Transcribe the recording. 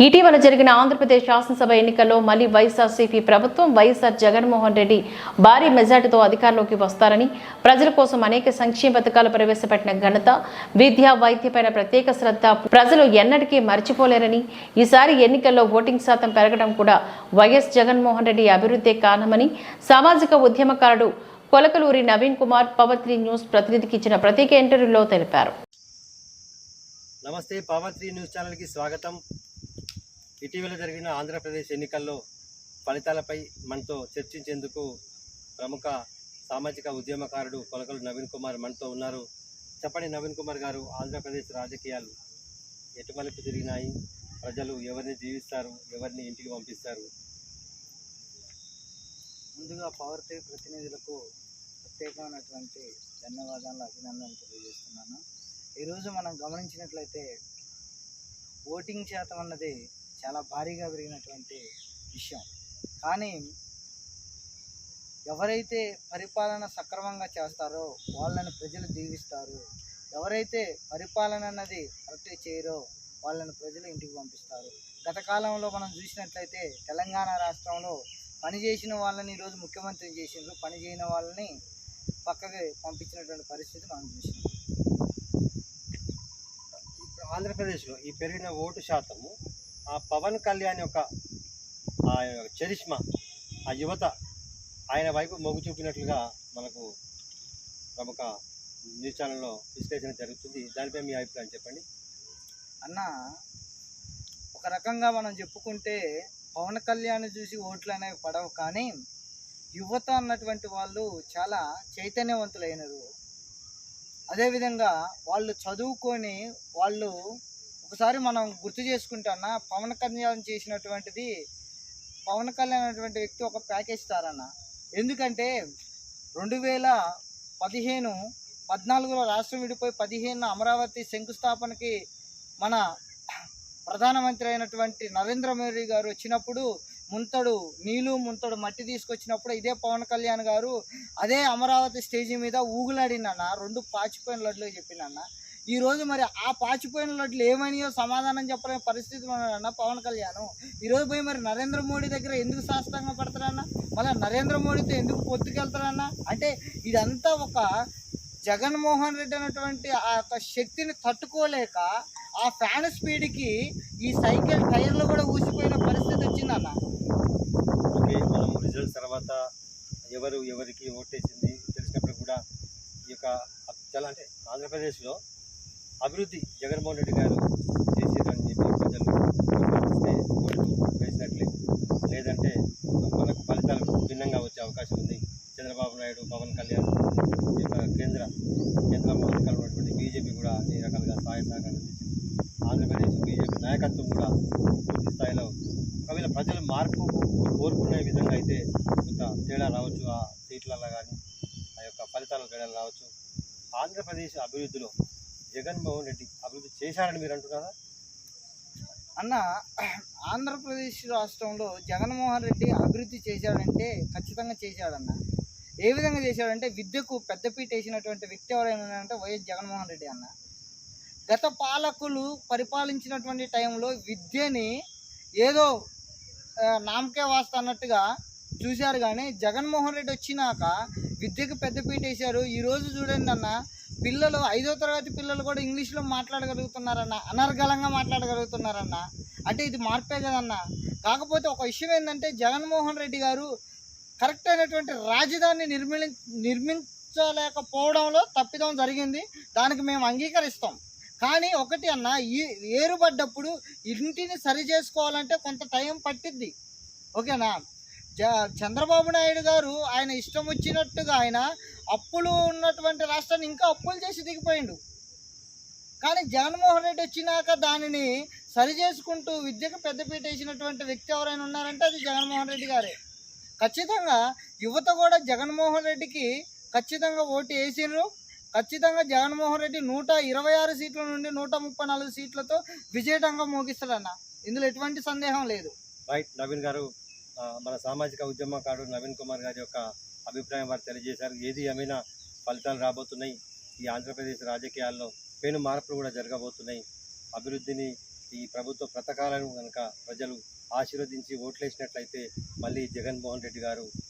ఇటీవల జరిగిన ఆంధ్రప్రదేశ్ శాసనసభ ఎన్నికల్లో మళ్లీ వైఎస్ఆర్సీపీ ప్రభుత్వం వైఎస్ఆర్ జగన్మోహన్ రెడ్డి భారీ మెజార్టీతో అధికారంలోకి వస్తారని, ప్రజల కోసం అనేక సంక్షేమ పథకాలు ప్రవేశపెట్టిన ఘనత, విద్య, వైద్యపైన ప్రత్యేక శ్రద్ధ ప్రజలు ఎన్నటికీ మర్చిపోలేరని, ఈసారి ఎన్నికల్లో ఓటింగ్ శాతం పెరగడం కూడా వైఎస్ జగన్మోహన్ రెడ్డి అభివృద్ధే కారణమని సామాజిక ఉద్యమకారుడు కొలకలూరి నవీన్ కుమార్ పవర్ 3 న్యూస్ ప్రతినిధికి ఇచ్చిన ప్రత్యేక ఇంటర్వ్యూలో తెలిపారు. నమస్తే, పవర్ 3 న్యూస్ ఛానల్కి స్వాగతం. ఇటీవల జరిగిన ఆంధ్రప్రదేశ్ ఎన్నికల్లో ఫలితాలపై మనతో చర్చించేందుకు ప్రముఖ సామాజిక ఉద్యమకారుడు కొలకలూరి నవీన్ కుమార్ మనతో ఉన్నారు. చెప్పండి నవీన్ కుమార్ గారు, ఆంధ్రప్రదేశ్ రాజకీయాలు ఎటుమలుపు తిరిగినాయి? ప్రజలు ఎవరిని జీవిస్తారు, ఎవరిని ఇంటికి పంపిస్తారు? ముందుగా పవర్ 3 ప్రతినిధులకు ప్రత్యేకమైనటువంటి ధన్యవాదాలు, అభినందనలు తెలియజేస్తున్నాను. ఈరోజు మనం గమనించినట్లయితే ఓటింగ్ శాతం అన్నది చాలా భారీగా పెరిగినటువంటి విషయం. కానీ ఎవరైతే పరిపాలన సక్రమంగా చేస్తారో వాళ్ళని ప్రజలు దీవిస్తారు, ఎవరైతే పరిపాలన అన్నది కరెక్ట్గా చేయరో వాళ్ళని ప్రజలు ఇంటికి పంపిస్తారు. గత కాలంలో మనం చూసినట్లయితే తెలంగాణ రాష్ట్రంలో పనిచేసిన వాళ్ళని ఈరోజు ముఖ్యమంత్రి చేసిండ్రు, పని చేయని వాళ్ళని పక్కకి పంపించినటువంటి పరిస్థితి మనం చూసినాం. ఇప్పుడు ఆంధ్రప్రదేశ్లో ఈ పెరిగిన ఓటు శాతము ఆ పవన్ కళ్యాణ్ యొక్క చరిష్మా, ఆ యువత ఆయన వైపు మొగ్గు చూపినట్లుగా మనకు ప్రముఖ న్యూస్ ఛానల్లో విశ్లేషణ జరుగుతుంది. దానిపై మీ అభిప్రాయం చెప్పండి. అన్న, ఒక రకంగా మనం చెప్పుకుంటే పవన్ కళ్యాణ్ చూసి ఓట్లు అనేవి పడవు, కానీ యువత అన్నటువంటి వాళ్ళు చాలా చైతన్యవంతులైనరు. అదేవిధంగా వాళ్ళు చదువుకొని వాళ్ళు ఒకసారి మనం గుర్తు చేసుకుంటే అన్న, పవన్ కళ్యాణ్ చేసినటువంటిది, పవన్ కళ్యాణ్ అనేటువంటి వ్యక్తి ఒక ప్యాకేజ్ స్టార్ అన్న. ఎందుకంటే 2014లో రాష్ట్రం విడిపోయి 2015 అమరావతి శంకుస్థాపనకి మన ప్రధానమంత్రి అయినటువంటి నరేంద్ర మోడీ గారు వచ్చినప్పుడు నీళ్ళు ముంతడు మట్టి తీసుకొచ్చినప్పుడు ఇదే పవన్ కళ్యాణ్ గారు అదే అమరావతి స్టేజీ మీద ఊగులాడినన్న, 2 పాచిపోయిన లడ్లు చెప్పినన్న. ఈరోజు మరి ఆ పాచిపోయిన లడ్లు ఏమనియో సమాధానం చెప్పలేని పరిస్థితిలో ఉన్నాడన్న పవన్ కళ్యాణ్. ఈరోజు పోయి మరి నరేంద్ర మోడీ దగ్గర ఎందుకు సాష్టంగా పడతారన్న, మళ్ళీ నరేంద్ర మోడీతో ఎందుకు పొత్తుకెళ్తారన్న? అంటే ఇదంతా ఒక జగన్మోహన్ రెడ్డి అనేటువంటి ఆ యొక్క శక్తిని తట్టుకోలేక ఆ ఫ్యాన్ స్పీడ్కి ఈ సైకిల్ టైర్లు కూడా ఊసిపోయిన పరిస్థితి వచ్చిందన్న. ఓకే, మనం రిజల్ట్స్ తర్వాత ఎవరికి ఓటేసింది తెలిసినప్పుడు కూడా ఈ యొక్క చాలా అంటే ఆంధ్రప్రదేశ్లో అభివృద్ధి జగన్మోహన్ రెడ్డి గారు చేసేదని చెప్పి ప్రజలు ఓటు వేసినట్లే, లేదంటే మనకు ఫలితాలు భిన్నంగా వచ్చే అవకాశం ఉంది. చంద్రబాబు నాయుడు, పవన్ కళ్యాణ్, ఈ యొక్క కేంద్ర మౌలికలు ఉన్నటువంటి బీజేపీ కూడా అన్ని రకాలుగా సహాయ సహకారం అందించింది. ఆంధ్రప్రదేశ్ బీజేపీ నాయకత్వం కూడా పూర్తి స్థాయిలో ఒకవేళ ప్రజలు మార్పు కోరుకునే విధంగా అయితే కొంత తేడా రావచ్చు, ఆ సీట్లలో కానీ ఆ యొక్క ఫలితాల తేడాలు రావచ్చు. ఆంధ్రప్రదేశ్ అభివృద్ధిలో జగన్మోహన్ రెడ్డి అభివృద్ధి చేశారని మీరు అంటున్నారా? అన్న, ఆంధ్రప్రదేశ్ రాష్ట్రంలో జగన్మోహన్ రెడ్డి అభివృద్ధి చేశాడంటే ఖచ్చితంగా చేశాడన్న. ఏ విధంగా చేశాడంటే విద్యకు పెద్దపీట వేసినటువంటి వ్యక్తి ఎవరైనా ఉన్నారంటే వైఎస్ జగన్మోహన్ రెడ్డి అన్న. గత పాలకులు పరిపాలించినటువంటి టైంలో విద్యని ఏదో నామకే వాస్త అన్నట్టుగా చూశారు, కానీ జగన్మోహన్ రెడ్డి వచ్చినాక విద్యకు పెద్దపీట వేశారు. ఈరోజు చూడండి అన్న, పిల్లలు 5వ తరగతి పిల్లలు కూడా ఇంగ్లీష్లో మాట్లాడగలుగుతున్నారన్న, అనర్గళంగా మాట్లాడగలుగుతున్నారన్న. అంటే ఇది మార్పే కదన్న. కాకపోతే ఒక విషయం ఏంటంటే జగన్మోహన్ రెడ్డి గారు కరెక్ట్ అయినటువంటి రాజధానిని నిర్మించలేకపోవడంలో తప్పిదం జరిగింది, దానికి మేము అంగీకరిస్తాం. కానీ ఒకటి అన్న, ఈ ఏరుపడ్డప్పుడు ఇంటిని సరి చేసుకోవాలంటే కొంత టైం పట్టిద్ది, ఓకేనా? చంద్రబాబు నాయుడు గారు ఆయన ఇష్టం వచ్చినట్టుగా ఆయన అప్పులు ఉన్నటువంటి రాష్ట్రాన్ని ఇంకా అప్పులు చేసి దిగిపోయిండు. కానీ జగన్మోహన్ రెడ్డి వచ్చినాక దానిని సరి చేసుకుంటూ విద్యకు పెద్దపీట వేసినటువంటి వ్యక్తి ఎవరైనా ఉన్నారంటే అది జగన్మోహన్ రెడ్డి గారే. ఖచ్చితంగా యువత కూడా జగన్మోహన్ రెడ్డికి ఖచ్చితంగా ఓటు వేసినారు. ఖచ్చితంగా జగన్మోహన్ రెడ్డి 126 సీట్ల నుండి 134 సీట్లతో విజయటంగా మోగిస్తాడన్న, ఇందులో ఎటువంటి సందేహం లేదు. రైట్ నవీన్ గారు, మన సామాజిక ఉద్యమకారుడు నవీన్ కుమార్ గారి యొక్క అభిప్రాయం వారు తెలియజేశారు. ఏది ఏమైనా ఫలితాలు రాబోతున్నాయి. ఈ ఆంధ్రప్రదేశ్ రాజకీయాల్లో పెను మార్పులు కూడా జరగబోతున్నాయి. అభివృద్ధిని ఈ ప్రభుత్వ పథకాలను కనుక ప్రజలు ఆశీర్వదించి ఓట్లేసినట్లయితే మళ్ళీ జగన్మోహన్ రెడ్డి గారు